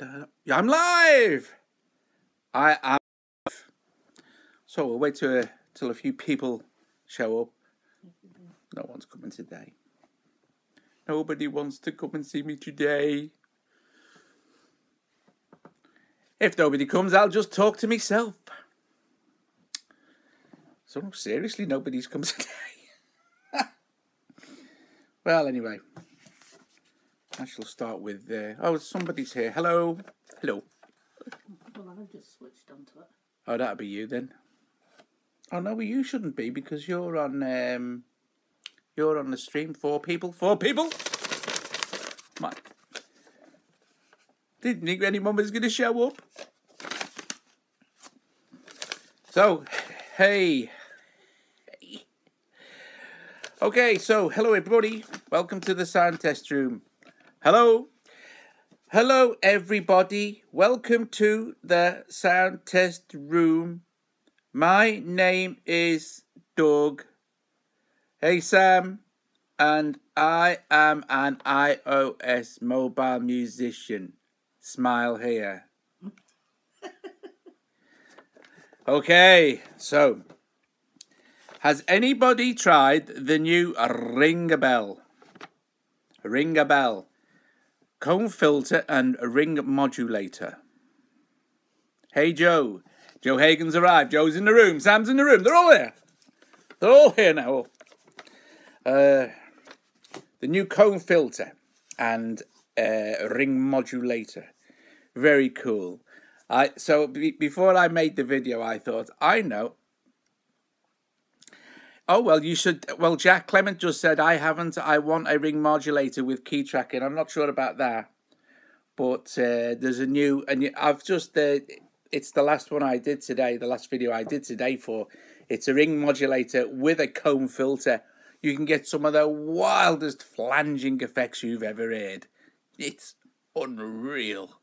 Yeah, I'm live. I am. So we'll wait till a few people show up. No one's coming today. Nobody wants to come and see me today. If nobody comes, I'll just talk to myself. So no, seriously, nobody's come today. Well, anyway, I shall start with. Oh, somebody's here. Hello, hello. Well, I've just switched onto it. Oh, that'll be you then. Oh no, well, you shouldn't be because you're on the stream. Four people. My, didn't think anyone was going to show up. So, hey. Okay, so hello everybody. Welcome to the sound test room. Hello. Hello everybody. Welcome to the sound test room. My name is Doug. Hey Sam. And I am an iOS mobile musician. Smile here. Okay, so has anybody tried the new Ring a Bell? Ring a Bell. Comb filter and ring modulator. Hey Joe. Joe Hagen's arrived. Joe's in the room. Sam's in the room. They're all here. They're all here now. The new comb filter and ring modulator. Very cool. Before I made the video, I thought, I know. Oh, well, you should. Well, Jack Clement just said, I haven't. I want a ring modulator with key tracking. I'm not sure about that. But there's a new, and I've just, it's the last one I did today, the last video I did today for. It's a ring modulator with a comb filter. You can get some of the wildest flanging effects you've ever heard. It's unreal.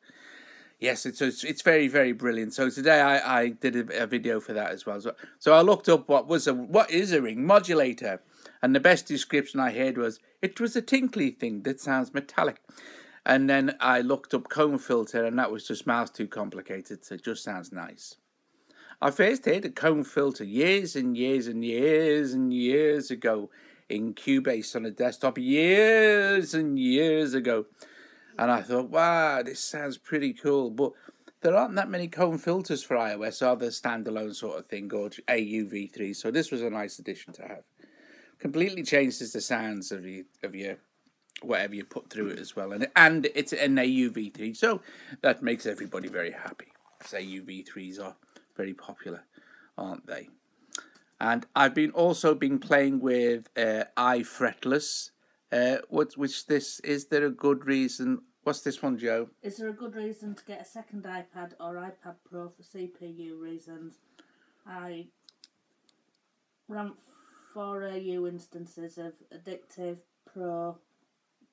Yes, it's very, very brilliant. So today I did a video for that as well. So I looked up what is a ring modulator, and the best description I heard was it was a tinkly thing that sounds metallic. And then I looked up comb filter, and that was just miles too complicated. So it just sounds nice. I first heard a comb filter years and years and years and years ago in Cubase on a desktop, years and years ago. And I thought, wow, this sounds pretty cool. But there aren't that many comb filters for iOS, or the standalone sort of thing, or AUV3. So this was a nice addition to have. Completely changes the sounds of your whatever you put through it as well. And it's an AUV3, so that makes everybody very happy. AUV3s are very popular, aren't they? And I've also been playing with iFretless. Is there a good reason? What's this one, Joe? Is there a good reason to get a second iPad or iPad Pro for CPU reasons? I ran 4 AU instances of Addictive Pro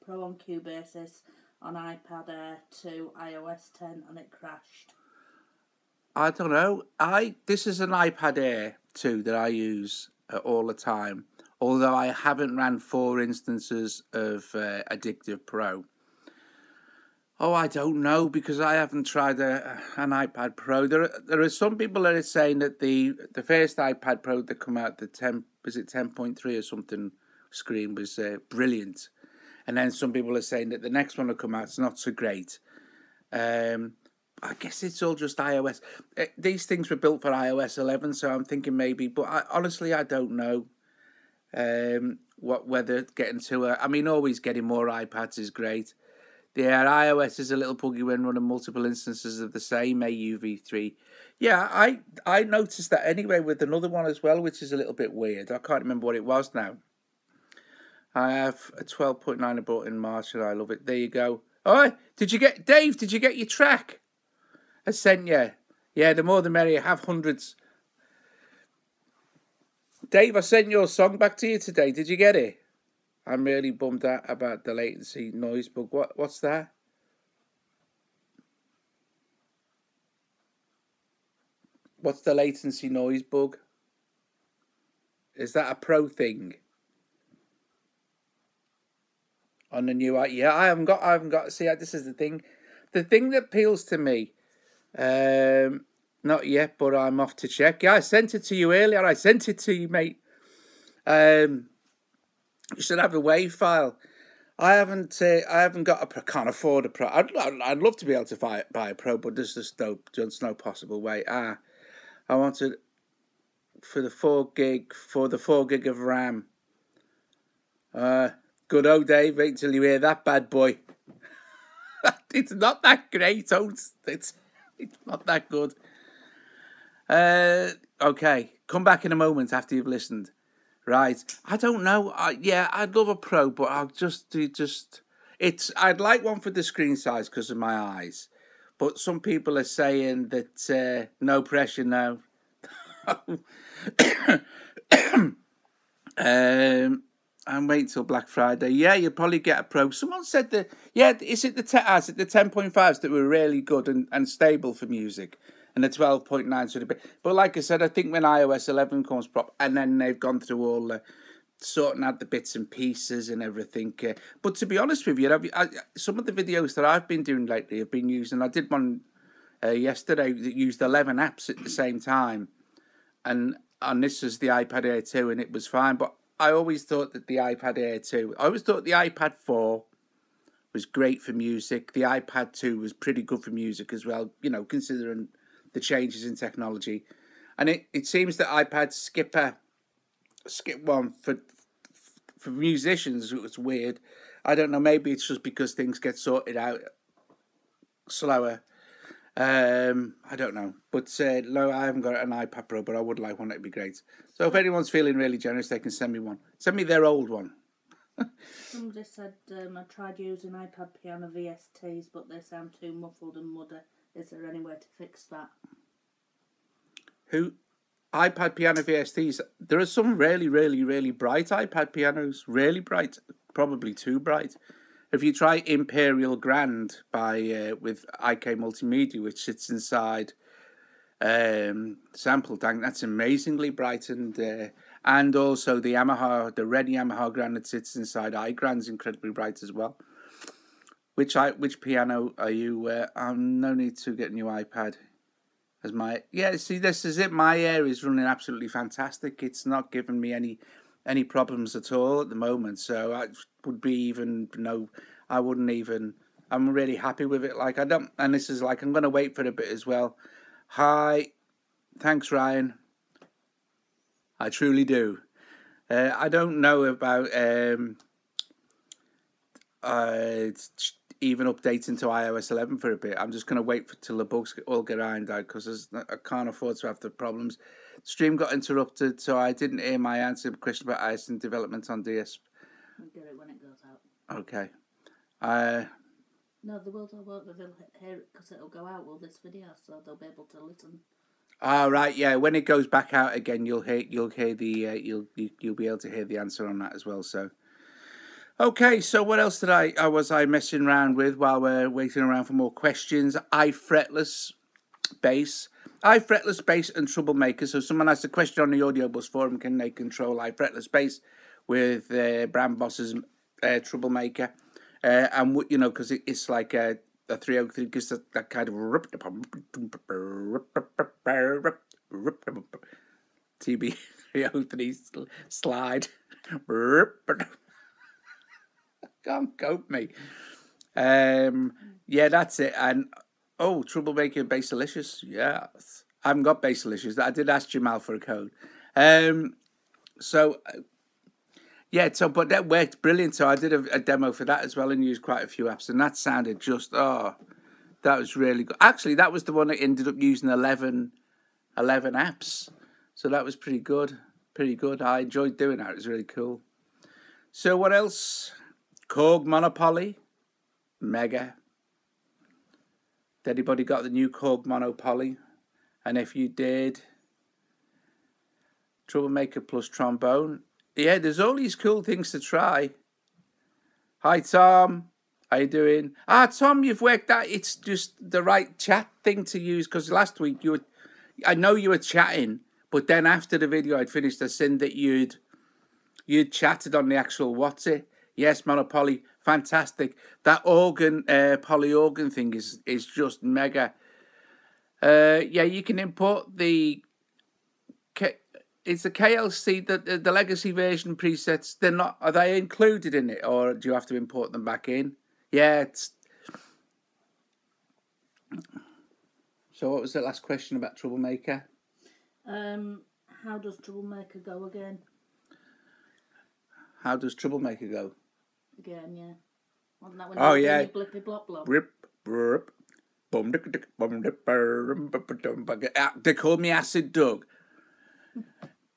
on Cubasis on iPad Air to iOS 10 and it crashed. I don't know. This is an iPad Air 2 that I use all the time. Although I haven't ran 4 instances of Addictive Pro. Oh, I don't know, because I haven't tried an iPad Pro. There are some people that are saying that the first iPad Pro that come out, the 10.3 or something screen was brilliant. And then some people are saying that the next one will come out, it's not so great. I guess it's all just iOS. These things were built for iOS 11, so I'm thinking maybe, but honestly, I don't know. Whether getting to I mean, always getting more iPads is great. Yeah, iOS is a little buggy when running multiple instances of the same AUV3. Yeah, I noticed that anyway with another one as well, which is a little bit weird. I can't remember what it was now. I have a 12.9 I bought in March and I love it. There you go. Oh, Dave, did you get your track? I sent you. Yeah, the more the merrier. Have hundreds. Dave, I sent your song back to you today. Did you get it? I'm really bummed out about the latency noise bug. What's that? What's the latency noise bug? Is that a pro thing? On the new, yeah, I haven't got. See, this is the thing. The thing that appeals to me, not yet, but I'm off to check. Yeah, I sent it to you earlier. I sent it to you, mate. You should have a WAV file. I haven't got a Pro. Can't afford a Pro. I'd love to be able to buy a Pro, but there's just no possible way. I wanted for the 4 gig of RAM. Good old Dave. Wait till you hear that bad boy. It's not that great. It's not that good. Okay, come back in a moment after you've listened. Right, I don't know. Yeah, I'd love a Pro, but I'd I'd like one for the screen size because of my eyes. But some people are saying that no pressure now. And wait till Black Friday. Yeah, you'll probably get a Pro. Someone said that. Yeah, is it the 10.5s that were really good and stable for music? And the 12.9 sort of bit. But like I said, I think when iOS 11 comes prop, and then they've gone through all the sorting out the bits and pieces and everything. But to be honest with you, some of the videos that I've been doing lately have been using. I did one yesterday that used 11 apps at the same time, and this was the iPad Air 2, and it was fine. But I always thought that the iPad Air 2, I always thought the iPad 4 was great for music. The iPad 2 was pretty good for music as well, you know, considering the changes in technology. And it seems that iPads skip one for musicians. It's weird. I don't know, maybe it's just because things get sorted out slower. I don't know. But no, I haven't got an iPad Pro, but I would like one. It'd be great. So if anyone's feeling really generous, they can send me one. Send me their old one. Somebody said, I tried using iPad Piano VSTs, but they sound too muffled and muddy. Is there any way to fix that? iPad Piano VSTs? There are some really, really, really bright iPad pianos. Really bright. Probably too bright. If you try Imperial Grand by with IK Multimedia, which sits inside Sample Tank, that's amazingly bright, and also the red Yamaha Grand that sits inside iGrand's incredibly bright as well. Which piano are you? No need to get a new iPad. As see, this is it. My Air is running absolutely fantastic. It's not giving me any problems at all at the moment. So I wouldn't even. I'm really happy with it. Like and this is like I'm going to wait for a bit as well. Hi, thanks Ryan. I truly do. I don't know about even updating to iOS 11 for a bit. I'm just going to wait till the bugs all get ironed out because I can't afford to have the problems. The stream got interrupted, so I didn't hear my answer to the question about iOS and development on DS. I'll get it when it goes out. Okay. No, they will. They'll hear it because it'll go out with this video, so they'll be able to listen. Right, yeah. When it goes back out again, you'll be able to hear the answer on that as well. So. Okay, so what else was I messing around with while we're waiting around for more questions? iFretless bass and Troublemaker. So someone asked a question on the Audio Bus forum: can they control iFretless bass with Bram Boss's Troublemaker? And you know, because it's like a 303 gives that kind of TB 303 slide. Can't cope me. Yeah, that's it. And Troublemaker and Bassalicious. Yeah, I haven't got Bassalicious. I did ask Jamal for a code. But that worked brilliant. So I did a demo for that as well and used quite a few apps, and that sounded just that was really good. Actually, that was the one that ended up using 11 apps. So that was pretty good. I enjoyed doing that. It was really cool. So what else? Korg Monopoly, mega. Did anybody got the new Korg Monopoly? And if you did, Troublemaker plus trombone. Yeah, there's all these cool things to try. Hi Tom, how you doing? Tom, you've worked out. It's just the right chat thing to use because last week I know you were chatting, but then after the video I'd finished, I seen that you'd chatted on the actual what's it. Yes, Monopoly, fantastic. That organ, poly organ thing is just mega. Yeah, you can import the. It's the KLC, the legacy version presets. They're not. Are they included in it, or do you have to import them back in? Yeah. So what was the last question about Troublemaker? How does Troublemaker go again? How does Troublemaker go? Again, yeah. Wasn't that when Oh, you yeah. blippy blop blop? Rip, rip, bum, they called me Acid Doug.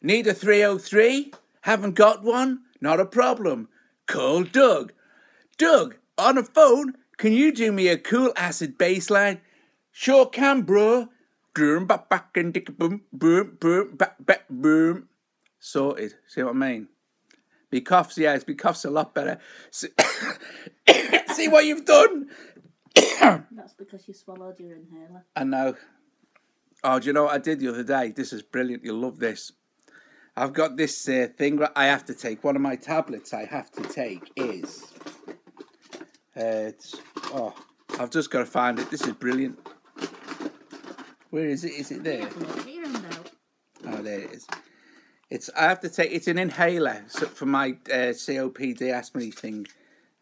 Need a 303? Haven't got one? Not a problem. Call Doug. Doug, on a phone, can you do me a cool acid bass line? Sure can, bro. Boom, back and dick, boom, boom, boom, back, boom. Sorted. See what I mean? Me coughs, yeah, my coughs a lot better. See what you've done? That's because you swallowed your inhaler. I know. Oh, do you know what I did the other day? This is brilliant. You'll love this. I've got this thing I have to take. One of my tablets I have to take is... I've just got to find it. This is brilliant. Where is it? Is it there? Oh, there it is. I have to take. It's an inhaler for my COPD asthma thing,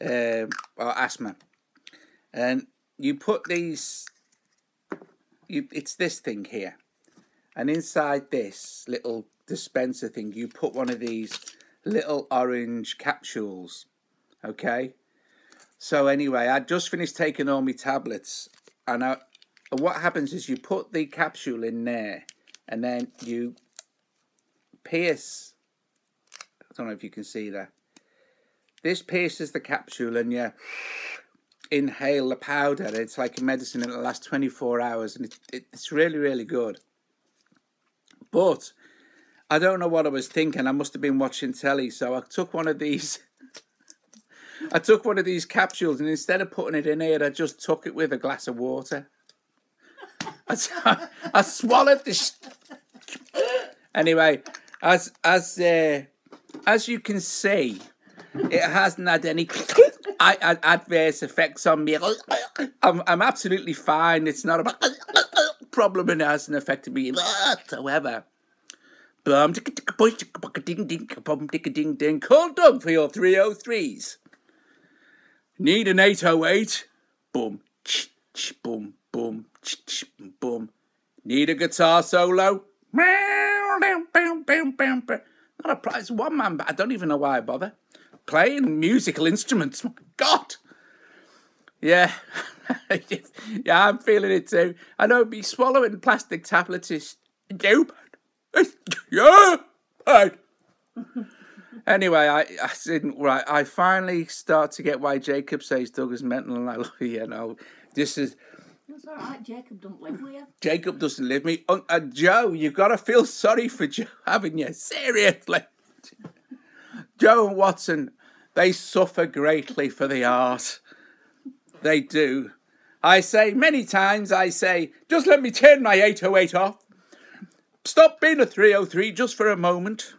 or asthma. And you put these. It's this thing here, and inside this little dispenser thing, you put one of these little orange capsules. Okay. So anyway, I just finished taking all my tablets, and what happens is you put the capsule in there, and then you pierce. I don't know if you can see that. This pierces the capsule, and you inhale the powder. It's like a medicine, and it lasts 24 hours, and it's really, really good. But I don't know what I was thinking. I must have been watching telly, so I took one of these. I took one of these capsules, and instead of putting it in here, I just took it with a glass of water. I swallowed this. Anyway, as you can see, it hasn't had any adverse effects on me. I'm absolutely fine. It's not a problem, and it hasn't affected me whatsoever. Cold Doug for your 303s. Need an 808? Boom, boom, boom, boom. Need a guitar solo? Not a prize, one man, but I don't even know why I bother. Playing musical instruments, God. Yeah, yeah, I'm feeling it too. I know me swallowing plastic tablets is stupid. Yeah, anyway, I didn't. Right, I finally start to get why Jacob says Doug is mental, and I look, you know, this is. That's all right. Jacob don't live with you. Jacob doesn't live with me. Joe, you've got to feel sorry for Joe, haven't you? Seriously, Joe and Watson, they suffer greatly for the art. They do. I say many times. I say, just let me turn my 808 off. Stop being a 303 just for a moment.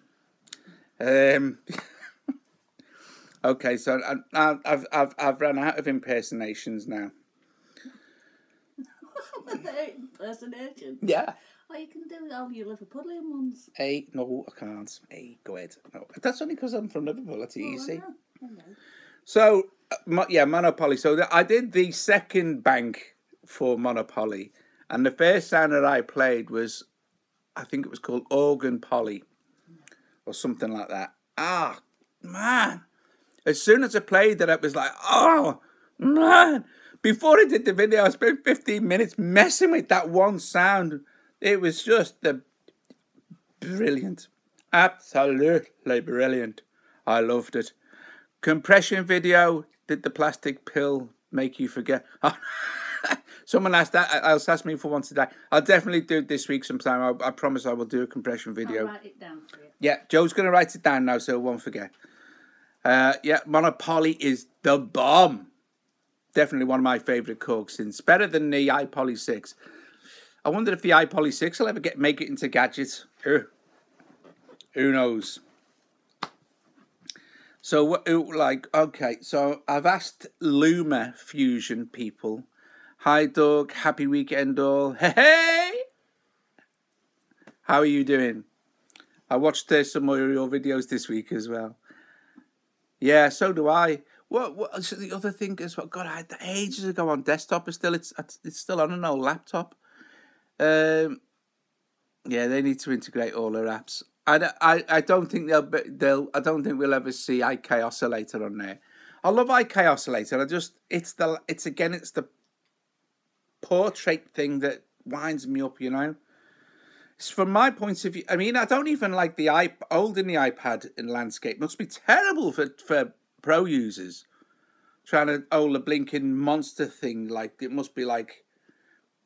Okay, so I've run out of impersonations now. Impersonation? Yeah. Oh, you can do all your Liverpudlian ones. Hey, no, I can't. Hey, go ahead. No, that's only because I'm from Liverpool. That's easy. I know. So, yeah, Monopoly. So I did the second bank for Monopoly, and the first sound that I played was, I think it was called Organ Polly, or something like that. Ah, man. As soon as I played that, it was like, oh, man. Before I did the video, I spent 15 minutes messing with that one sound. It was just brilliant. Absolutely brilliant. I loved it. Compression video, did the plastic pill make you forget? Someone else asked me for one today. I'll definitely do it this week sometime. I promise I will do a compression video. I'll write it down for you. Yeah, Joe's going to write it down now so I won't forget. Yeah, Monopoly is the bomb. Definitely one of my favourite Korgs. It's better than the iPoly 6. I wonder if the iPoly 6 will ever make it into gadgets. Who knows? So, okay, so I've asked Luma Fusion people. Hi, Doug. Happy weekend, all. Hey! How are you doing? I watched some more of your videos this week as well. Yeah, so do I. What so the other thing is, what God, I had that ages ago on desktop, but still, it's still on an old laptop. Yeah, they need to integrate all their apps. I don't think I don't think we'll ever see IK Oscillator on there. I love IK Oscillator. It's the portrait thing that winds me up. It's from my point of view. I mean, I don't even like the holding the iPad in landscape. It must be terrible for pro users trying to hold a blinking monster thing. Like, it must be like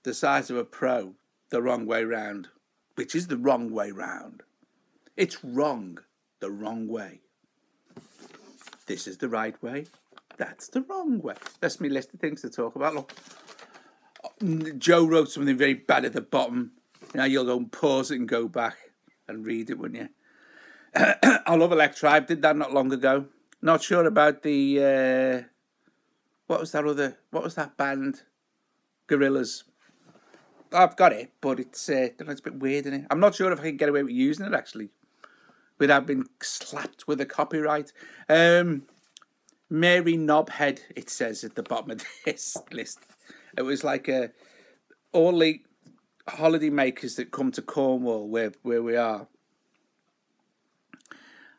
the size of a pro the wrong way round, which is the wrong way round. It's wrong the wrong way. This is the right way. That's the wrong way. That's my list of things to talk about. Look, Joe wrote something very bad at the bottom. You'll go and pause it and go back and read it, wouldn't you? I love Electribe. Did that not long ago. Not sure about the what was that band? Gorillaz. I've got it, but it's a bit weird, isn't it? I'm not sure if I can get away with using it actually, without being slapped with a copyright. Mary Knobhead, it says at the bottom of this list. It was like all the holiday makers that come to Cornwall, where we are.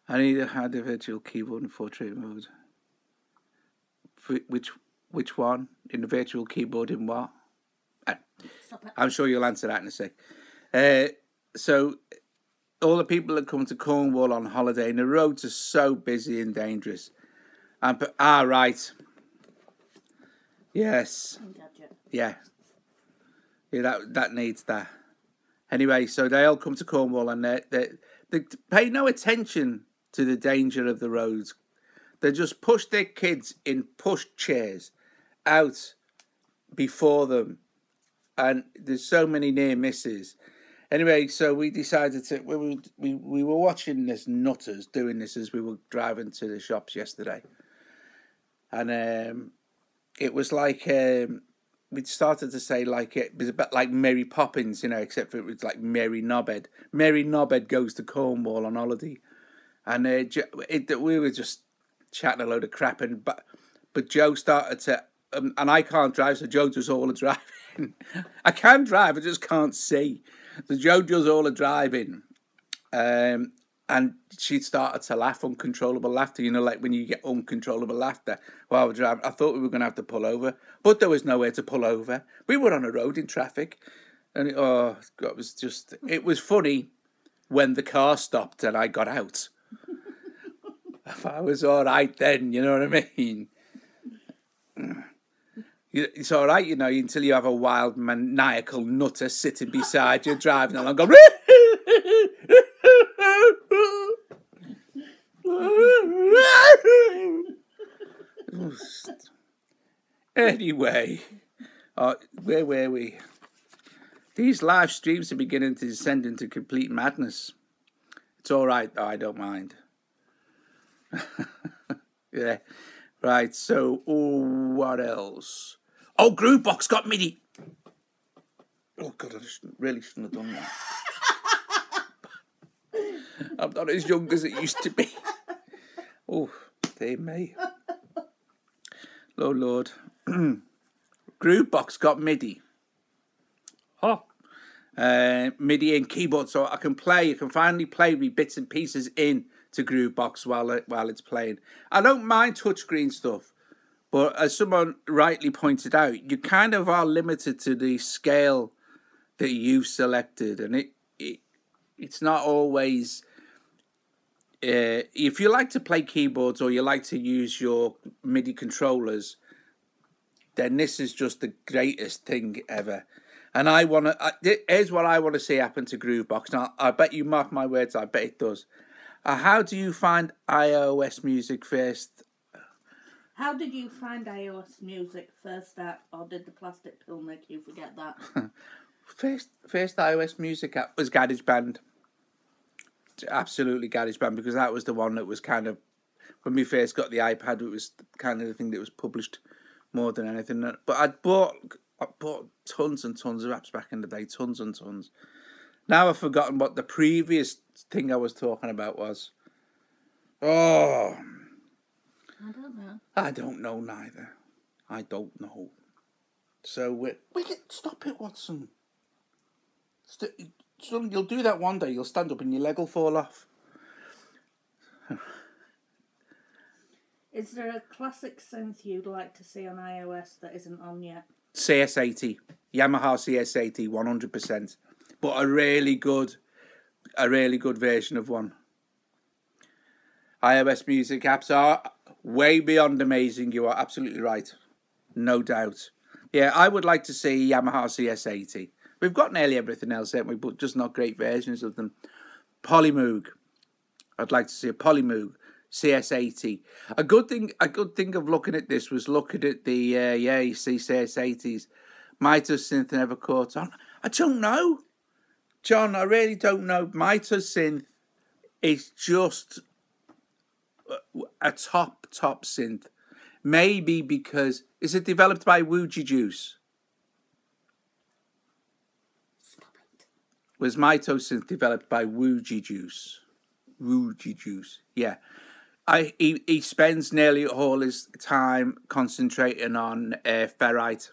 I need to have a virtual keyboard in portrait mode. Which one? In the virtual keyboard in what? I'm sure you'll answer that in a sec. So all the people that come to Cornwall on holiday, and the roads are so busy and dangerous. Right. Yes. Yeah. Yeah, that needs that. Anyway, so they all come to Cornwall and they pay no attention to the danger of the roads. They just push their kids in push chairs out before them. And there's so many near misses. Anyway, so we decided to... We were watching this nutters doing this as we were driving to the shops yesterday. And it was like... we'd started to say like it was a bit like Mary Poppins, except for it was like Mary Knobhead. Mary Knobhead goes to Cornwall on holiday. And we were just chatting a load of crap. But Joe started to... and I can't drive, so Joe does all the driving. I can drive, I just can't see. So Joe does all the driving. And she started to laugh, uncontrollable laughter. like when you get uncontrollable laughter while we're driving. I thought we were going to have to pull over, but there was nowhere to pull over. We were on a road in traffic. And it was funny when the car stopped and I got out. I was all right then, you know what I mean? It's all right, until you have a wild, maniacal nutter sitting beside you, driving along, going... Anyway, where were we? These live streams are beginning to descend into complete madness. It's all right, though. I don't mind. Yeah. Right, so, what else? Oh, Groovebox got MIDI. Oh, God, I really shouldn't have done that. I'm not as young as it used to be. Oh, dear me. Oh, Lord. Groovebox got MIDI. Oh. MIDI and keyboard, so I can finally play me bits and pieces in to Groovebox while it's playing. I don't mind touchscreen stuff, but as someone rightly pointed out, you kind of are limited to the scale that you've selected, and it's not always... if you like to play keyboards or you like to use your MIDI controllers, then this is just the greatest thing ever. And here's what I want to see happen to Groovebox. Now, I bet you, mark my words, I bet it does. How do you find iOS music first? How did you find iOS music first, or did the plastic pill make you forget that? First iOS music app was GarageBand. Absolutely GarageBand, because that was the one that was kind of when we first got the iPad, it was kind of the thing that was published more than anything. But I bought tons and tons of apps back in the day, tons and tons. Now I've forgotten what the previous thing I was talking about was. Oh, I don't know. I don't know neither. I don't know. So stop it, Watson. You'll do that one day. You'll stand up and your leg will fall off. Is there a classic synth you'd like to see on iOS that isn't on yet? CS80, Yamaha CS80, 100%. But a really good version of one. iOS music apps are way beyond amazing. You are absolutely right, no doubt. Yeah, I would like to see Yamaha CS80. We've got nearly everything else, haven't we? But just not great versions of them. Polymoog. I'd like to see a Polymoog CS80. A good thing of looking at this was looking at the you see CS80s. Mitos Synth never caught on. I don't know, John. I really don't know. Mitos Synth is just a top synth. Maybe because is it developed by Wooji Juice? Stop it. Was Mitos Synth developed by Wooji Juice? Wooji Juice, yeah. He spends nearly all his time concentrating on Ferrite.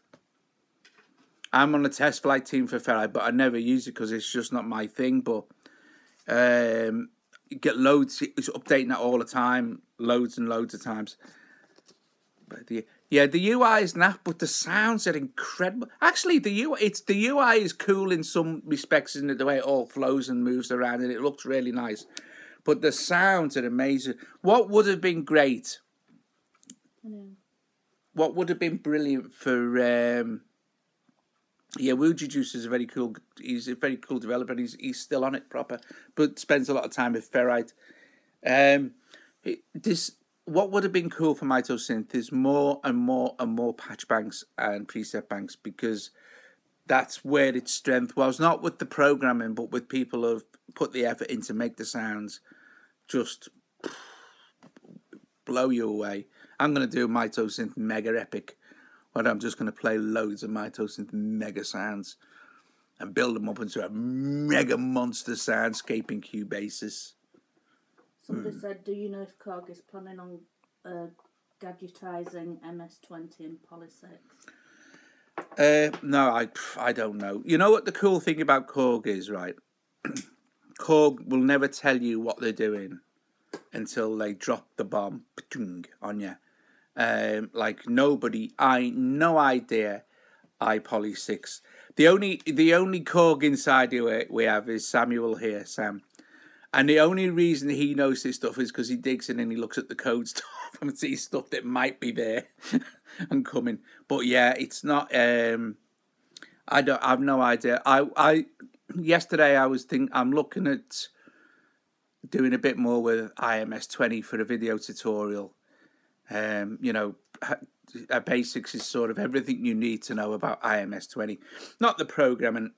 I'm on a test flight team for Ferrite, but I never use it because it's just not my thing. But you get loads. It's updating it all the time, loads and loads of times. But the UI is naff, but the sounds are incredible. Actually, the UI is cool in some respects, in the way it all flows and moves around, and it looks really nice. But the sounds are amazing. What would have been great? What would have been brilliant for? Wooji Juice is a very cool. He's a very cool developer. And he's still on it proper, but spends a lot of time with Ferrite. What would have been cool for Mitos Synth is more and more patch banks and preset banks, because that's where its strength was, not with the programming, but with people who've put the effort in to make the sounds just blow you away. I'm going to do Mitos Synth Mega Epic, where I'm just going to play loads of Mitos Synth Mega sounds and build them up into a mega monster soundscape in Cubasis. Somebody said, do you know if Korg is planning on gadgetizing MS-20 and Poly 6? No, I don't know. You know what the cool thing about Korg is, right? Korg will never tell you what they're doing until they drop the bomb on you. Like nobody, no idea. Poly 6. The only Korg insider we have is Samuel here, Sam. And the only reason he knows this stuff is because he digs in and he looks at the code stuff and sees stuff that might be there and coming. But yeah, it's not. I've no idea. Yesterday I'm looking at doing a bit more with IMS20 for a video tutorial. Basics is sort of everything you need to know about IMS20, not the programming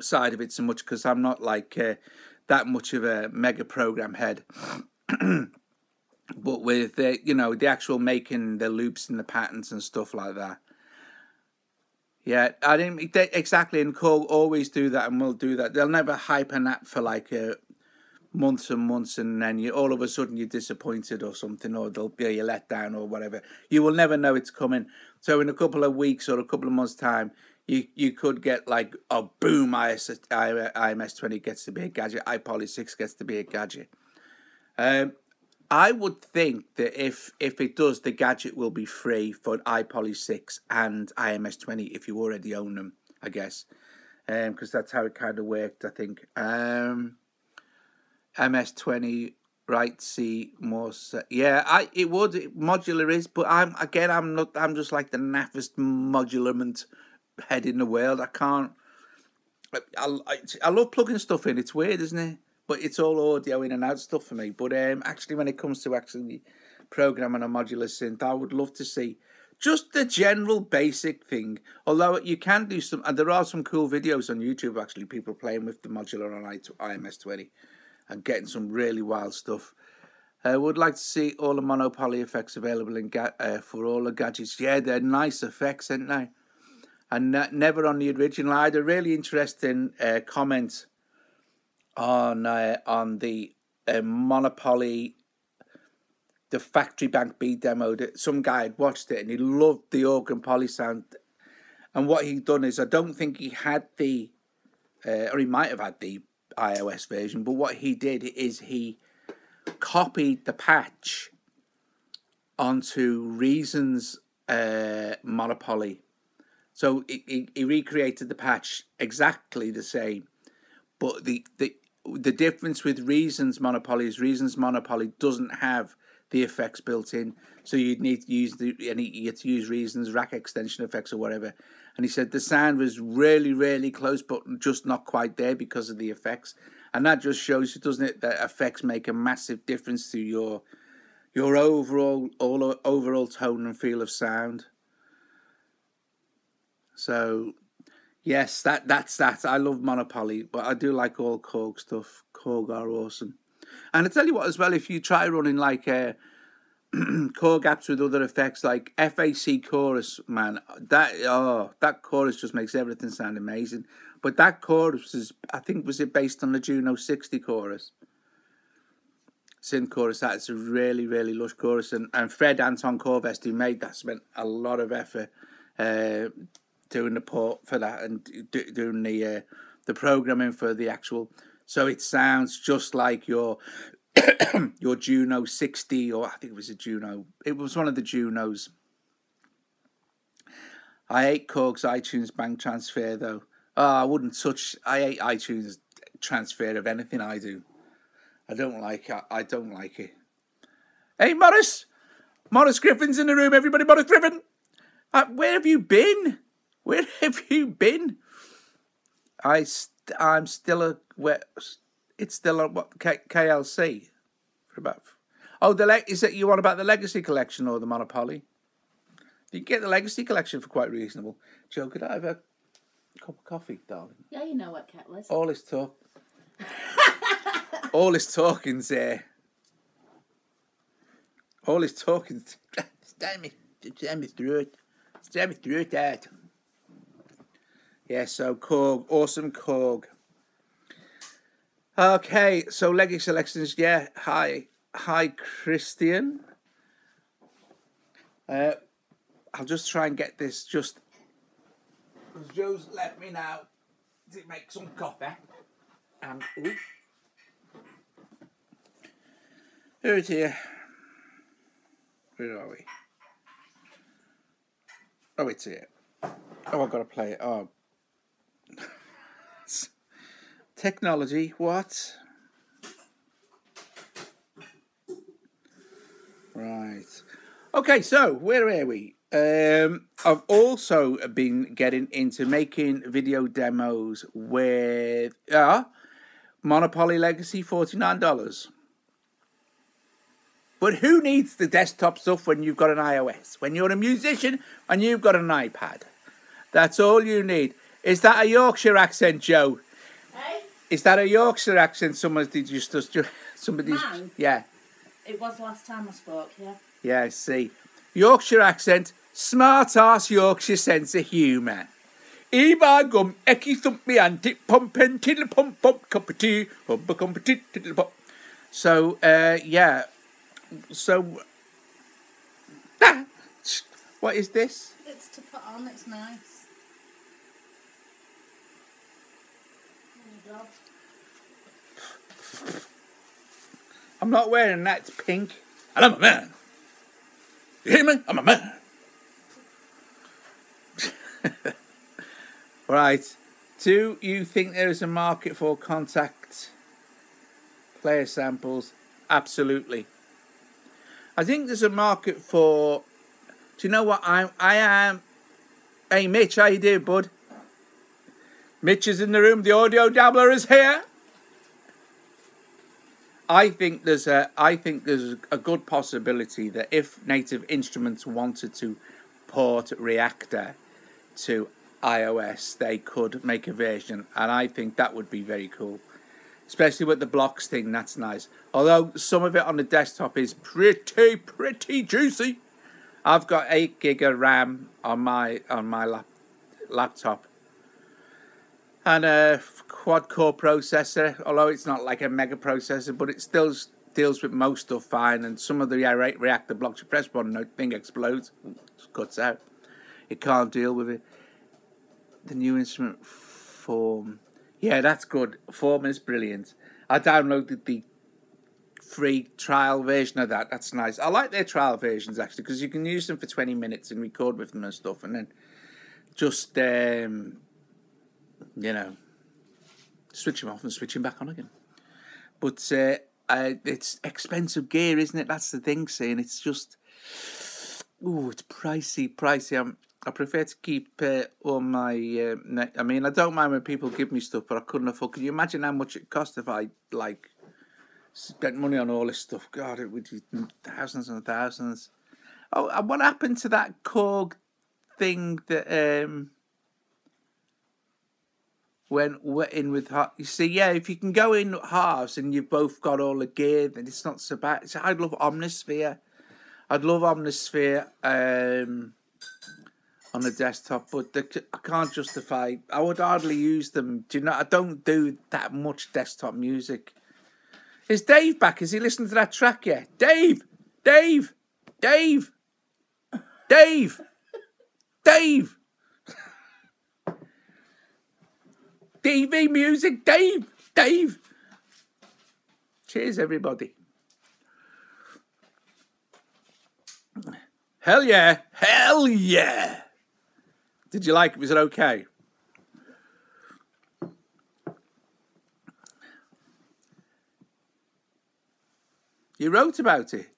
side of it so much, because I'm not like that much of a mega program head. But with the actual making the loops and the patterns and stuff like that. Yeah, I didn't exactly. And Korg always do that, and will do that. They'll never hype an app for like months and months, and then all of a sudden you're disappointed or something, or they'll be you let down or whatever. You will never know it's coming. So in a couple of weeks or a couple of months' time, you could get like, oh boom, IMS20 gets to be a gadget, iPoly 6 gets to be a gadget. I would think that if it does, the gadget will be free for iPoly 6 and IMS20 if you already own them, I guess. Because that's how it kind of worked, I think. MS20, right, C, more, yeah, it would, modular is, but I'm just like the naffest modularment head in the world. I can't, I love plugging stuff in, it's weird, isn't it? But it's all audio in and out stuff for me. But actually, when it comes to actually programming a modular synth, I would love to see just the general basic thing. Although you can do some, and there are some cool videos on YouTube, actually, people playing with the modular on IMS20 and getting some really wild stuff. Would like to see all the Monopoly effects available in for all the gadgets. Yeah, they're nice effects, aren't they? And never on the original. I had a really interesting comment on the Monopoly, the Factory Bank B demo. That some guy had watched it and he loved the organ poly sound. And what he'd done is, I don't think he had the, or he might have had the iOS version, but what he did is he copied the patch onto Reason's Monopoly. So he recreated the patch exactly the same, but the difference with Reason's Monopoly is Reason's Monopoly doesn't have the effects built in, so you'd need to use you had to use Reason's rack extension effects or whatever. And he said the sound was really, really close, but just not quite there because of the effects. And that just shows you, doesn't it, that effects make a massive difference to your overall tone and feel of sound. So, yes, that's that. I love Monopoly, but I do like all Korg stuff. Korg are awesome. And I tell you what as well, if you try running like Korg apps with other effects like FAC chorus, man, that chorus just makes everything sound amazing. But that chorus is, I think, was it based on the Juno 60 chorus? Synth chorus. That's a really, really lush chorus. And Fred Anton Corvest, who made that, spent a lot of effort doing the port for that and doing the programming for the actual. So it sounds just like your Juno 60, or I think it was a Juno. It was one of the Junos. I hate Korg's iTunes bank transfer though. I wouldn't touch. I hate iTunes transfer of anything I do. I don't like it. I don't like it. Hey, Morris Griffin's in the room. Everybody, Morris Griffin. Where have you been? Where have you been? I'm still it's still on what KLC for about. Oh, is it you on about the Legacy Collection or the Monopoly? You can get the Legacy Collection for quite reasonable. Joe, could I have a cup of coffee, darling? Yeah, you know what kettle is. All this talk. All this talking's there. All this talking's stand me through it. Stand me through it, Dad. Yeah, so Korg, awesome Korg. Okay, so Legacy Selections, yeah. Hi, Christian. I'll just try and get this just. Because Joe's let me now to make some coffee. And oh dear. Where are we? Oh, it's here. Oh, I've got to play it. Oh. Technology, what? Right. Okay, so where are we? I've also been getting into making video demos with Monopoly Legacy, $49. But who needs the desktop stuff when you've got an iOS? When you're a musician and you've got an iPad. That's all you need. Is that a Yorkshire accent, Joe? Hey? Is that a Yorkshire accent? Somebody's. Mine? Yeah. It was last time I spoke, yeah. Yeah, I see. Yorkshire accent, smart ass Yorkshire sense of humour. Eba gum, ecky thump me anti, pump and tiddle pump pump cup of tea, pump a cup of tea, tiddle pump. So, yeah. So, what is this? It's to put on, it's nice. I'm not wearing that, it's pink. And I'm a man. You hear me? I'm a man. Right. Do you think there is a market for contact player samples? Absolutely. I think there's a market for. Do you know what I am? Hey Mitch, how you doing, bud? Mitch is in the room. The audio dabbler is here. I think there's a good possibility that if Native Instruments wanted to port Reactor to iOS, they could make a version, and I think that would be very cool. especially with the blocks thing. That's nice. Although some of it on the desktop is pretty juicy. I've got 8 gig of RAM on my laptop, and a quad-core processor. Although it's not like a mega processor, but it still deals with most stuff fine. And some of the reactor blocks, you press one, the thing explodes, just cuts out. It can't deal with it. The new instrument Form, yeah, that's good. Form is brilliant. I downloaded the free trial version of that. That's nice. I like their trial versions actually, because you can use them for 20 minutes and record with them and stuff, and then just you know, switch them off and switch them back on again. But it's expensive gear, isn't it? That's the thing, saying it's just, ooh, it's pricey. I prefer to keep all my. I mean, I don't mind when people give me stuff, but I couldn't afford. Can you imagine how much it cost if I like spent money on all this stuff? God, it would be thousands and thousands. Oh, and what happened to that Korg thing that went in with you see, yeah, if you can go in halves and you've both got all the gear, then it's not so bad. I'd love Omnisphere. On the desktop, but I can't justify. I would hardly use them. Do you know? I don't do that much desktop music. Is Dave back? Has he listened to that track yet? Dave. DV music, Dave. Cheers, everybody. Hell yeah. Did you like it? Was it okay? You wrote about it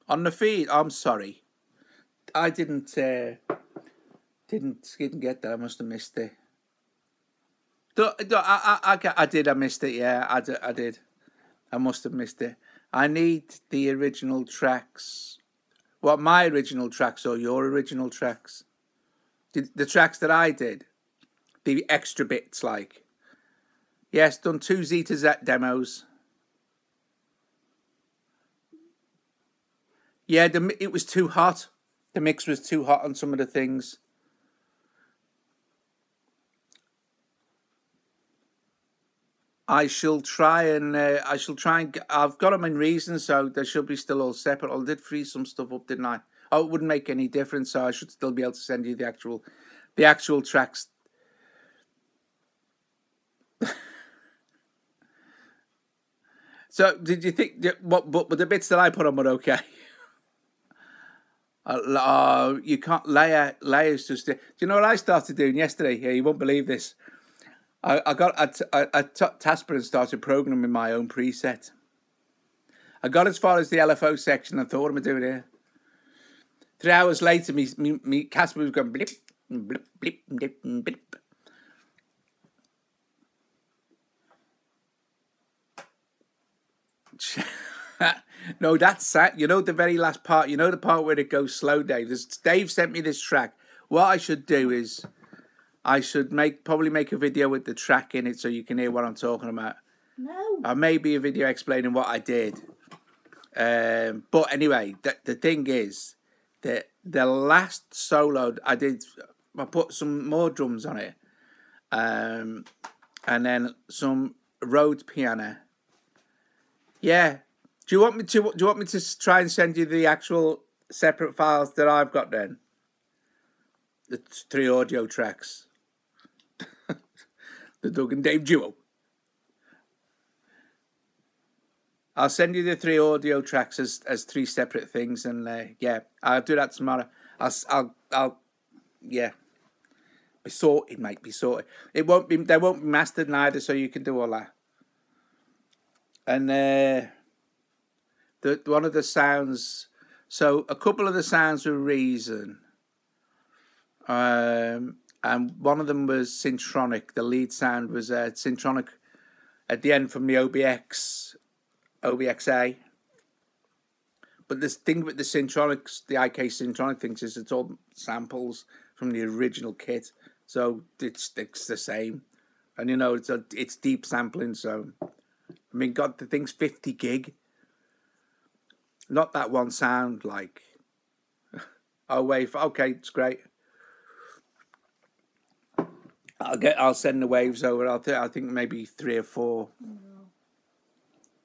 on the feed. I'm sorry, I didn't get that. I must have missed it. I did. I missed it. Yeah, I did. I must have missed it. I need the original tracks. What, my original tracks or your original tracks? The tracks that I did, the extra bits, like, yes, done 2 Z to Z demos. Yeah, it was too hot. The mix was too hot on some of the things. I shall try and I've got them in Reason, so they should be still all separate. I did freeze some stuff up, didn't I? Oh, it wouldn't make any difference, so I should still be able to send you the actual tracks. So, did you think but the bits that I put on were okay? You can't. Layers just. Do you know what I started doing yesterday? Yeah, you won't believe this. I took Tasper and started programming my own preset. I got as far as the LFO section and thought, what am I doing here? 3 hours later, me Casper was going blip, blip, blip, blip, blip. No, that's sad. You know the very last part. You know the part where it goes slow, Dave. Dave sent me this track. What I should do is, I should probably make a video with the track in it so you can hear what I'm talking about. No. Or maybe a video explaining what I did. But anyway, the thing is that the last solo I did, I put some more drums on it, and then some Rhodes piano. Yeah. Do you want me to try and send you the actual separate files that I've got then? The 3 audio tracks. The Doug and Dave duo. I'll send you the 3 audio tracks as 3 separate things, and yeah, I'll do that tomorrow. I'll yeah. Be sorted, mate. Be sorted. They won't be mastered neither, so you can do all that. And one of the sounds. So a couple of the sounds were Reason. And one of them was Syntronic. The lead sound was Syntronic at the end from the OBXA. But this thing with the Syntronics, the IK Syntronic things, is it's all samples from the original kit. So it's the same. And you know, it's deep sampling, so I mean, God, the thing's 50 gig. Not that one sound like. Oh wave, okay, it's great. I'll send the waves over. I think maybe three or four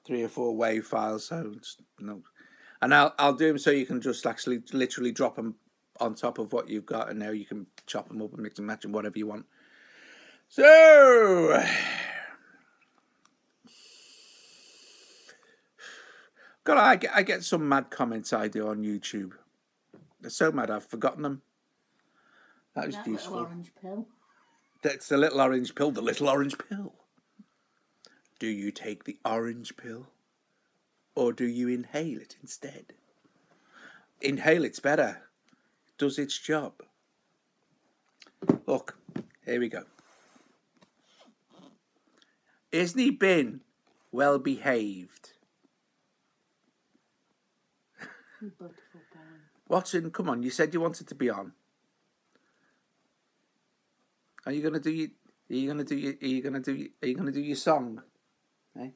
wave files. So no, and I'll do them so you can just actually literally drop them on top of what you've got, and now you can chop them up and mix and match and whatever you want. So, God, I get some mad comments I do on YouTube. They're so mad I've forgotten them. That was useful. Little orange pill. That's the little orange pill. The little orange pill. Do you take the orange pill, or do you inhale it instead? Inhale it's better. Does its job. Look, here we go. Isn't he been well behaved? Watson, come on, you said you wanted to be on. Are you gonna do your song? Eh?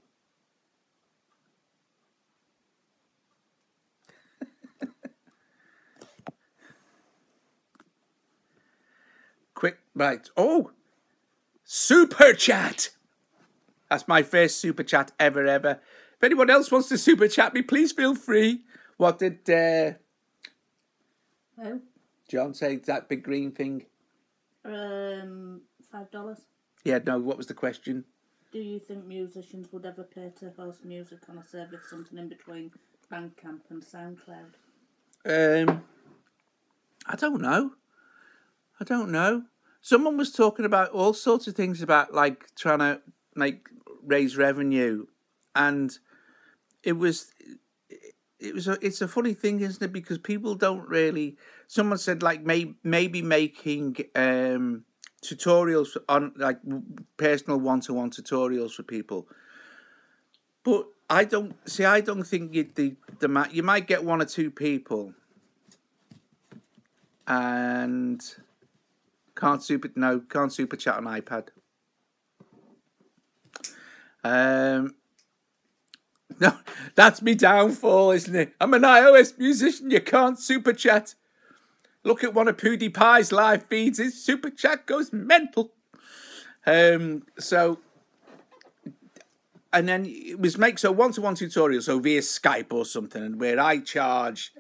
Quick, right. Oh, super chat. That's my first super chat ever. If anyone else wants to super chat me, please feel free. What did John say? That big green thing? $5. Yeah, no, what was the question? Do you think musicians would ever pay to host music on a service, something in between Bandcamp and SoundCloud? I don't know. Someone was talking about all sorts of things about like trying to raise revenue, and it's a funny thing, isn't it? Because people don't really. Someone said like maybe making tutorials on like personal one-to-one tutorials for people, but I don't think you might get one or two people, and can't super chat on iPad. No, that's me downfall, isn't it? I'm an iOS musician. You can't super chat. Look at one of PewDiePie's live feeds. His super chat goes mental. So, and then it was make one-to-one tutorials, so via Skype or something, where I charge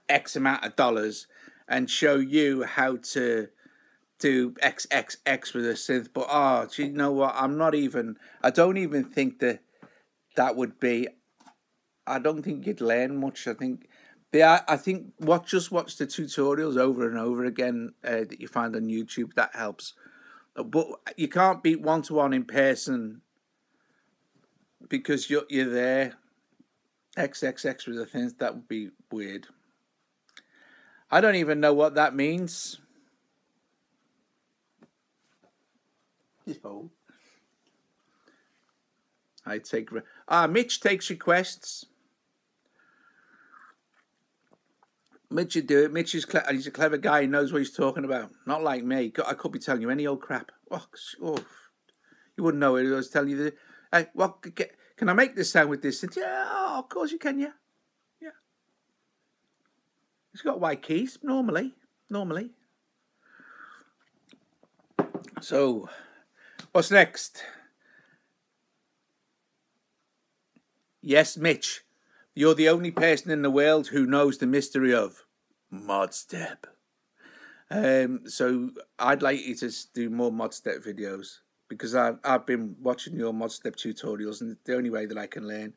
X amount of dollars and show you how to do XXX with a synth. But do you know what? I don't even think that would be. I don't think you'd learn much. I think just watch the tutorials over and over again that you find on YouTube. That helps. But you can't beat one-to-one in person because you're there. XXX with a synth, that would be weird. I don't even know what that means. I take Mitch takes requests. Mitch would do it. Mitch is he's a clever guy. He knows what he's talking about. Not like me. I could be telling you any old crap. Oh, you wouldn't know it. I was telling you hey, can I make this sound with this? Yeah, of course you can. Yeah. It's got white keys normally. So, what's next? Yes, Mitch, you're the only person in the world who knows the mystery of ModStep. So I'd like you to do more ModStep videos because I've been watching your ModStep tutorials, and it's the only way that I can learn.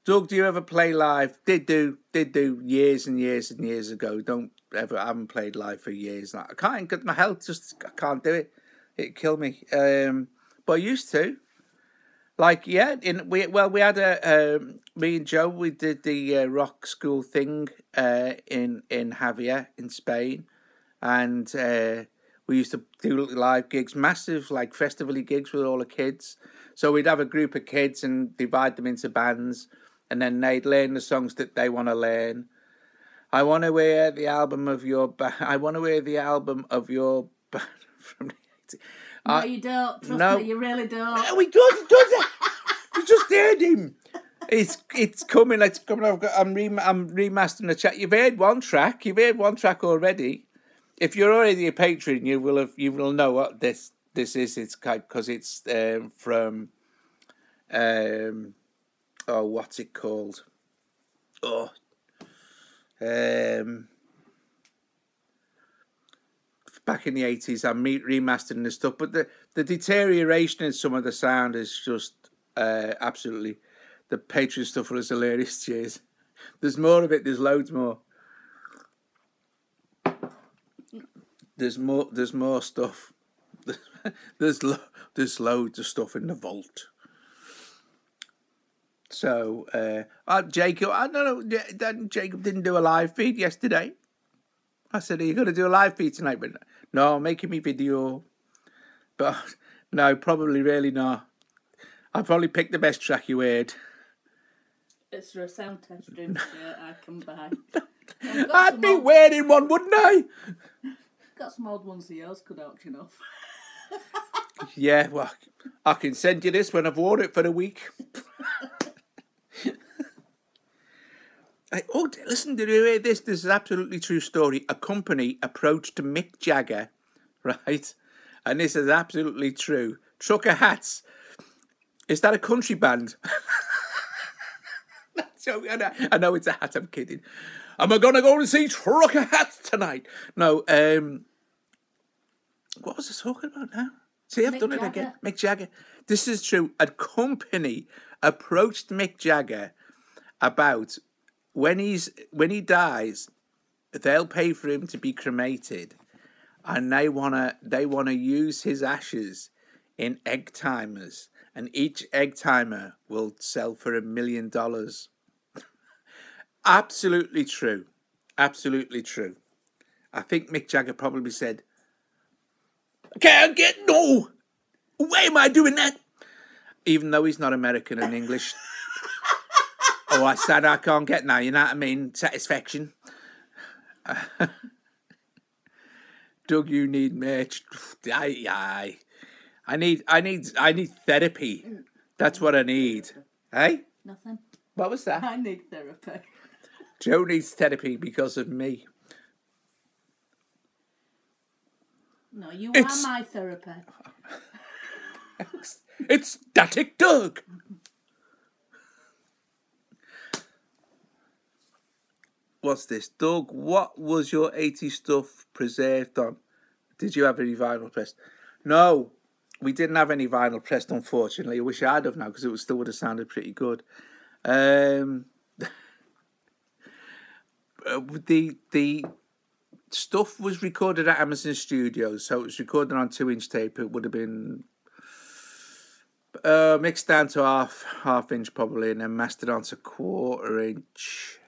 Doug, do you ever play live? Did do years and years and years ago. I haven't played live for years. I can't get my health. I can't do it. It'd kill me. But I used to. Like, yeah, we had me and Joe, we did the rock school thing in Javier in Spain, and we used to do live gigs, massive like festival-y gigs with all the kids. So we'd have a group of kids and divide them into bands, and then they'd learn the songs that they want to learn. I want to wear the album of your band. I want to wear the album of your band from the 80s. No, you don't. Trust no. me, you really don't. No, he does it. You just heard him. It's coming. It's coming. I'm remastering the track. You've heard one track. You've heard one track already. If you're already a patron, you will know what this is. It's because it's from what's it called? Back in the 80s, I'm remastering this stuff, but the deterioration in some of the sound is just absolutely. The Patreon stuff was hilarious. Cheers. There's more of it. There's loads more. There's more stuff. There's loads of stuff in the vault. So, Jacob, I don't know. Jacob didn't do a live feed yesterday. I said, "Are you going to do a live feed tonight?" But no, I'm making me video. But no, probably really not. I'll probably pick the best track you heard. It's for a sound test room shirt I can buy. I'd be wearing one, wouldn't I? Got some old ones of yours could auction off. Yeah, well, I can send you this when I've worn it for a week. Listen, did you hear this? This is an absolutely true story. A company approached Mick Jagger, right? And this is absolutely true. Trucker Hats. Is that a country band? I know it's a hat, I'm kidding. Am I going to go and see Trucker Hats tonight? No, what was I talking about now? See, I've done it again. Mick Jagger. This is true. A company approached Mick Jagger about when he dies, they'll pay for him to be cremated, and they wanna use his ashes in egg timers, and each egg timer will sell for $1 million. Absolutely true. Absolutely true. I think Mick Jagger probably said, "Can't get no. Why am I doing that?" Even though he's not American and English. Oh, I said I can't get now. You know what I mean? Satisfaction. Doug, you need merch. I need therapy. That's what I need. Hey? Nothing. What was that? I need therapy. Joe needs therapy because of me. No, you are my therapy. It's Static Doug. What's this? Doug, what was your 80s stuff preserved on? Did you have any vinyl pressed? No, we didn't have any vinyl pressed, unfortunately. I wish I'd have now, because it still would have sounded pretty good. The stuff was recorded at Amazon Studios, so it was recorded on 2-inch tape. It would have been mixed down to half inch probably, and then mastered onto 1/4 inch.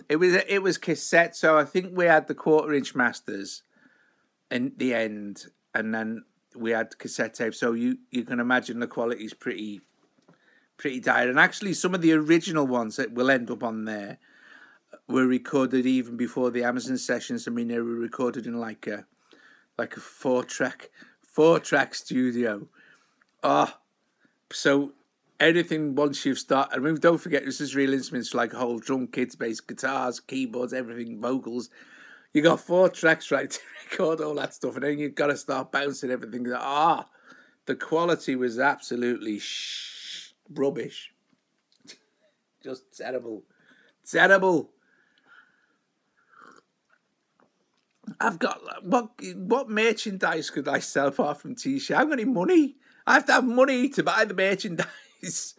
It was cassette, so I think we had the 1/4 inch masters in the end, and then we had cassette tape. So you can imagine the quality's pretty dire. And actually, some of the original ones that will end up on there were recorded even before the Amazon sessions. I mean, they were recorded in like a 4-track studio. So anything once you've started, I mean, don't forget this is real instruments like a whole drum kit, bass, guitars, keyboards, everything, vocals. You got 4 tracks right to record all that stuff, and then you've got to start bouncing everything. The quality was absolutely rubbish. Just terrible. I've got what merchandise could I sell apart from t-shirts? I haven't got any money. I have to have money to buy the merchandise.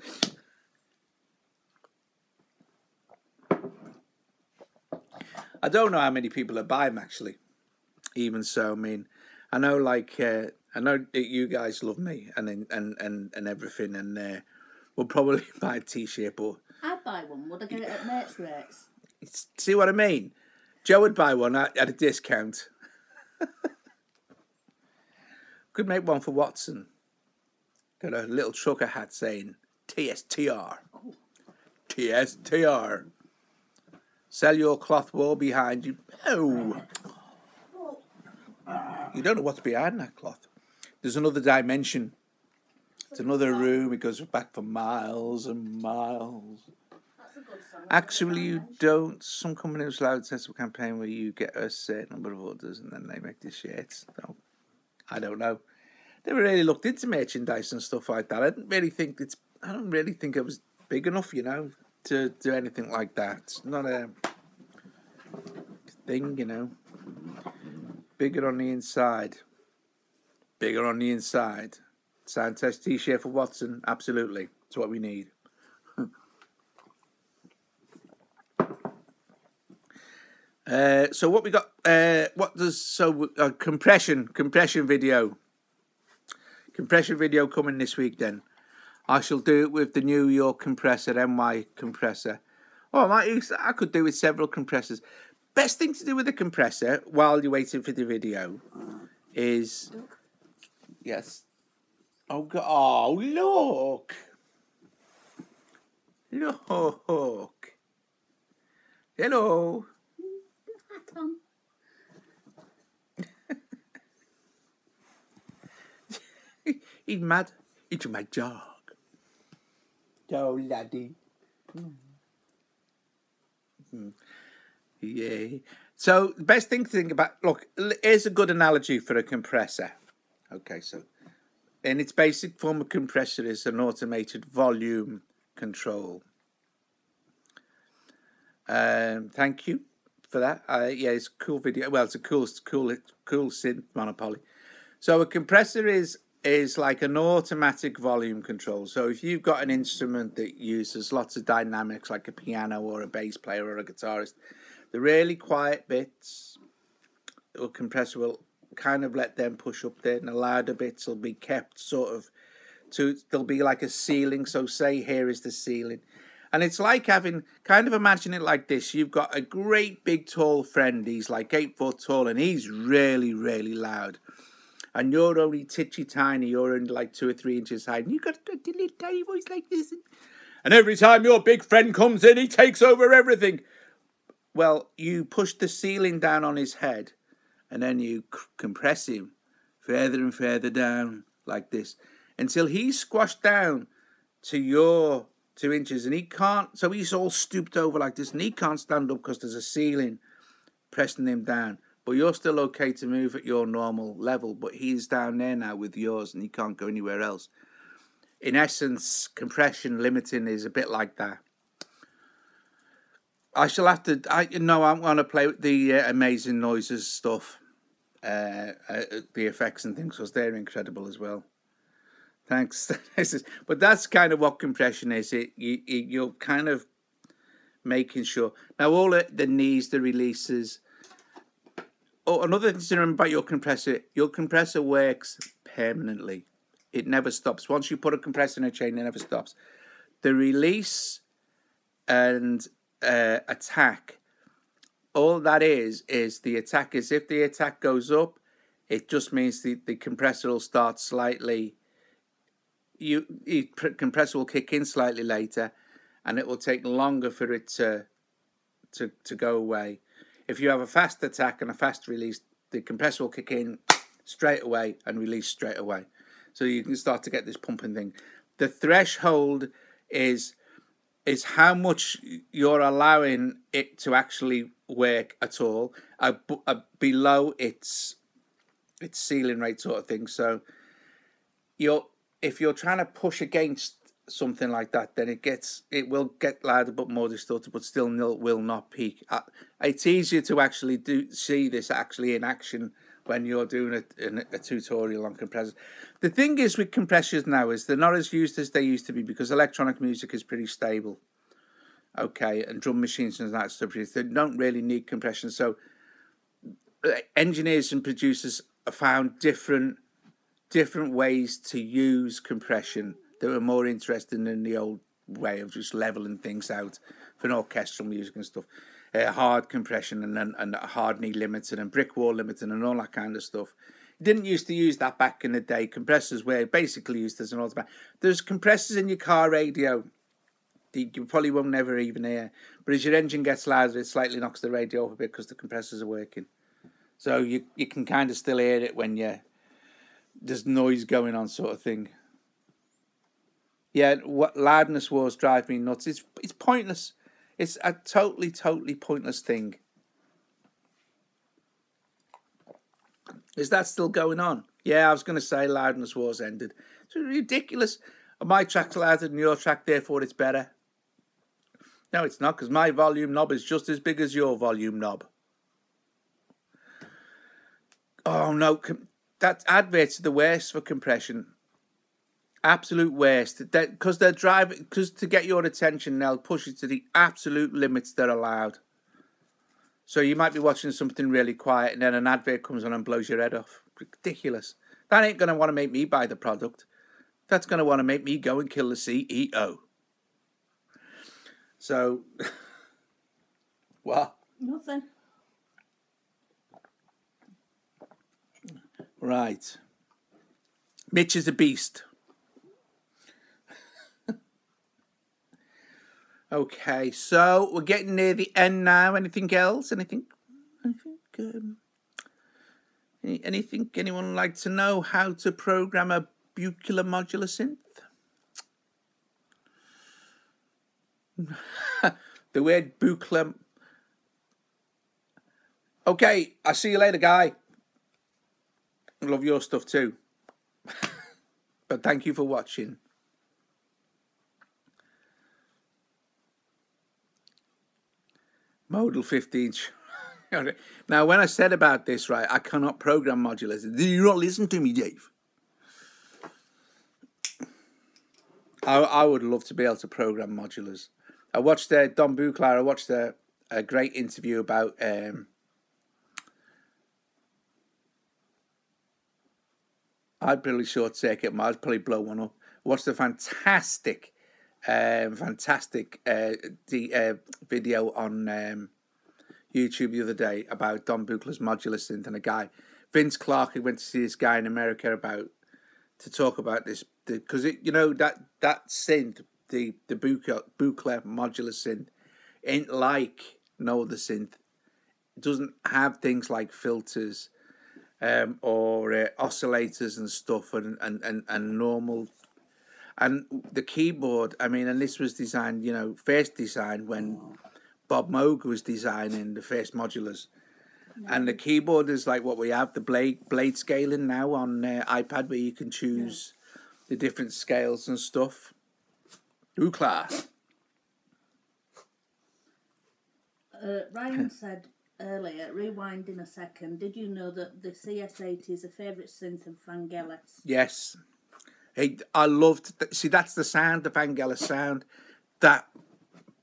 I don't know how many people are buying them, actually. Even so, I mean, I know that you guys love me and everything, and we'll probably buy a t-shirt, but I'd buy one. Would I get it at merch rates? See what I mean? Joe would buy one at a discount. Could make one for Watson. Got a little trucker hat saying TSTR. Oh. TSTR. Sell your cloth wall behind you. Oh. You don't know what's behind that cloth. There's another dimension. It's another room. It goes back for miles and miles. That's a good song. Actually, you don't. Some companies allow a test campaign where you get a certain number of orders and then they make the shirts. So, I don't know. Never really looked into merchandise and stuff like that. I don't really think it was big enough, you know, to do anything like that. It's not a thing, you know. Bigger on the inside. Bigger on the inside. Sound test t-shirt for Watson, absolutely. It's what we need. So what we got? Compression video coming this week. Then I shall do it with the New York compressor, NY compressor. Oh, I could do with several compressors. Best thing to do with the compressor while you're waiting for the video is yes. Oh God! Oh look! Look! Hello. Tom. He's mad. It's my dog. Oh, laddie. Yeah. So, the best thing to think about, look, here's a good analogy for a compressor. Okay, so, in its basic form, a compressor is an automated volume control. Thank you for that. Yeah, it's a cool video. Well, it's a cool synth monopoly. So a compressor is like an automatic volume control. So if you've got an instrument that uses lots of dynamics, like a piano or a bass player or a guitarist, the really quiet bits, a compressor will kind of let them push up there, and the louder bits will be kept sort of there'll be like a ceiling. So say here is the ceiling. And it's like imagine it like this. You've got a great big tall friend. He's like 8 foot tall and he's really, really loud. And you're only titchy tiny. You're only like 2 or 3 inches high. And you've got a little tiny voice like this. And every time your big friend comes in, he takes over everything. Well, you push the ceiling down on his head. And then you compress him further and further down like this. Until he's squashed down to your 2 inches, and he can't, so he's all stooped over like this, and he can't stand up because there's a ceiling pressing him down. But you're still okay to move at your normal level, but he's down there now with yours, and he can't go anywhere else. In essence, compression limiting is a bit like that. I shall have to, I'm going to play with the amazing noises stuff, the effects and things, because they're incredible as well. Thanks. But that's kind of what compression is. You're kind of making sure. Now, all the knees, the releases. Oh, another thing to remember about your compressor works permanently. It never stops. Once you put a compressor in a chain, it never stops. The release and attack, all that is the attack is if the attack goes up, it just means the compressor will start slightly. Compressor will kick in slightly later, and it will take longer for it to go away. If you have a fast attack and a fast release, the compressor will kick in straight away and release straight away. So you can start to get this pumping thing. The threshold is how much you're allowing it to actually work at all, below its ceiling rate sort of thing. So if you're trying to push against something like that, then it will get louder but more distorted, but still will not peak. It's easier to actually see this actually in action when you're doing a tutorial on compressors. The thing is with compressors now is they're not as used as they used to be, because electronic music is pretty stable. Okay, and drum machines and that stuff, they don't really need compression. So engineers and producers have found different ways to use compression that were more interesting than the old way of just leveling things out for orchestral music and stuff. Hard compression and hard knee limiting and brick wall limiting and all that kind of stuff. You didn't used to use that back in the day. Compressors were basically used as an automatic. There's compressors in your car radio that you probably won't never even hear. But as your engine gets louder, it slightly knocks the radio up a bit because the compressors are working. So you can kind of still hear it when you're there's noise going on sort of thing. Yeah, what loudness wars drive me nuts. It's pointless. It's a totally pointless thing. Is that still going on? Yeah, I was going to say loudness wars ended. It's ridiculous. My track's louder than your track, therefore it's better. No, it's not, because my volume knob is just as big as your volume knob. Oh no, that adverts are the worst for compression. Absolute worst. Because they're driving, because to get your attention, they'll push it to the absolute limits they're allowed. So you might be watching something really quiet and then an advert comes on and blows your head off. Ridiculous. That ain't going to want to make me buy the product. That's going to want to make me go and kill the CEO. So, what? Nothing. Right. Mitch is a beast. Okay, so we're getting near the end now. Anything else? Anything? Anything? Anyone like to know how to program a Buchla modular synth? The word Buchla. Okay, I'll see you later, guy. Love your stuff too. But thank you for watching. Modal 15. Now, when I said about this, right, I cannot program modulars. Do you not listen to me, Dave? I would love to be able to program modulars. I watched Don Buchla. I watched a great interview about I'd probably short circuit. I'd probably blow one up. I watched a fantastic video on YouTube the other day about Don Buchla's modular synth, and a guy, Vince Clarke, who went to see this guy in America to talk about this, because that synth, the Buchla modular synth, ain't like no other synth. It doesn't have things like filters or oscillators and stuff, and normal. And the keyboard, I mean, and this was designed, first designed when Bob Moog was designing the first modulars. No. And the keyboard is like what we have, the blade scaling now on iPad, where you can choose the different scales and stuff. Buchla. Ryan said earlier, rewind in a second, did you know that the CS80 is a favourite synth of Vangelis? Yes. Hey, I loved, see, that's the sound, the Vangelis sound, that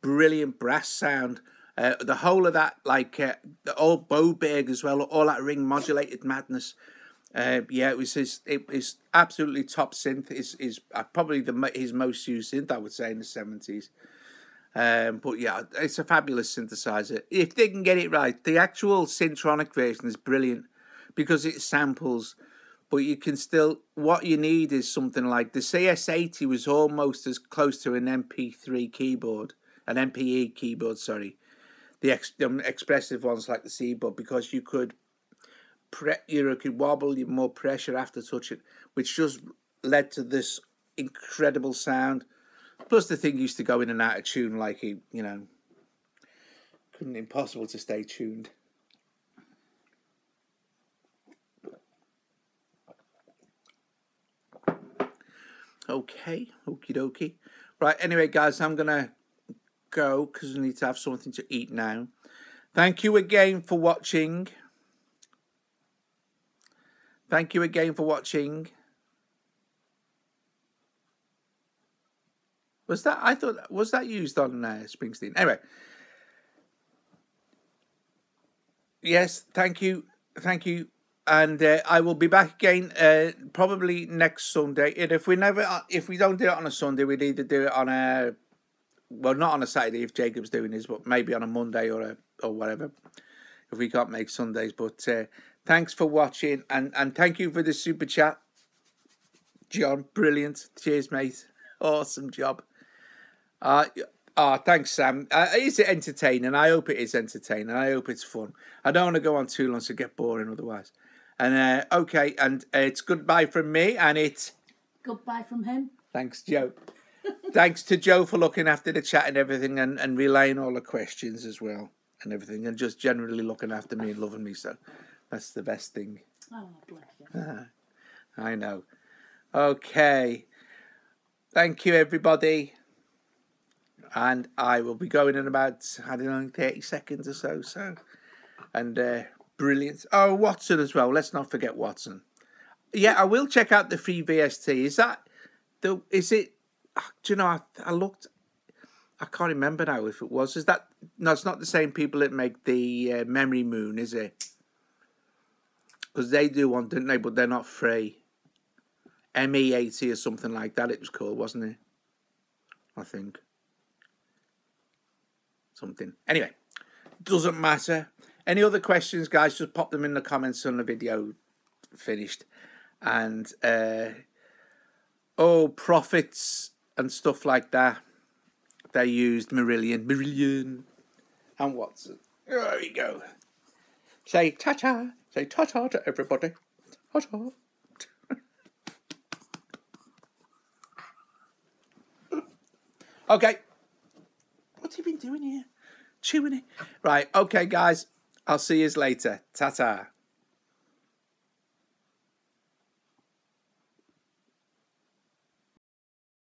brilliant brass sound, the whole of that, like the old Boberg as well, all that ring modulated madness. Yeah, it was absolutely top synth. Is probably his most used synth, I would say, in the 70s. But yeah, it's a fabulous synthesizer. If they can get it right, the actual Syntronic version is brilliant because it samples. But you can still, what you need is something like the CS80 was almost as close to an MP3 keyboard, an MPE keyboard, sorry. The expressive ones like the C-Bud, because you could wobble, you more pressure after touching, which just led to this incredible sound. Plus the thing used to go in and out of tune like couldn't impossible to stay tuned. Okay, okie dokie. Right, anyway, guys, I'm going to go because I need to have something to eat now. Thank you again for watching. Thank you again for watching. Was that used on Springsteen? Anyway. Yes, thank you. Thank you. And I will be back again probably next Sunday. And if we don't do it on a Sunday, we'd either do it on well, not on a Saturday if Jacob's doing his, but maybe on a Monday or whatever, if we can't make Sundays. But thanks for watching, and thank you for the super chat, John. Brilliant. Cheers, mate. Awesome job. Thanks, Sam. Is it entertaining? I hope it is entertaining. I hope it's fun. I don't want to go on too long to get boring otherwise. And okay, and it's goodbye from me, and it's Goodbye from him. thanks, Joe. Thanks to Joe for looking after the chat and everything, and relaying all the questions as well, and everything, and just generally looking after me and loving me. So that's the best thing. Oh, bless you. I know. Okay. Thank you, everybody. And I will be going in about, I don't know, 30 seconds or so. And brilliant. Oh, Watson as well. Let's not forget Watson. Yeah, I will check out the free VST. Is it, do you know, I looked, I can't remember now if it was. Is that, no, it's not the same people that make the Memory Moon, is it? Because they do one, didn't they? But they're not free. ME80 or something like that it was called, wasn't it? I think. Something. Anyway, doesn't matter. Any other questions, guys, just pop them in the comments on the video finished. And, profits and stuff like that. They used Marillion. And Watson. There we go. Say ta-ta. Say ta-ta to everybody. Ta-ta. Okay. What's he been doing here? Chewing it. Right. Okay, guys. I'll see you later. Ta-ta.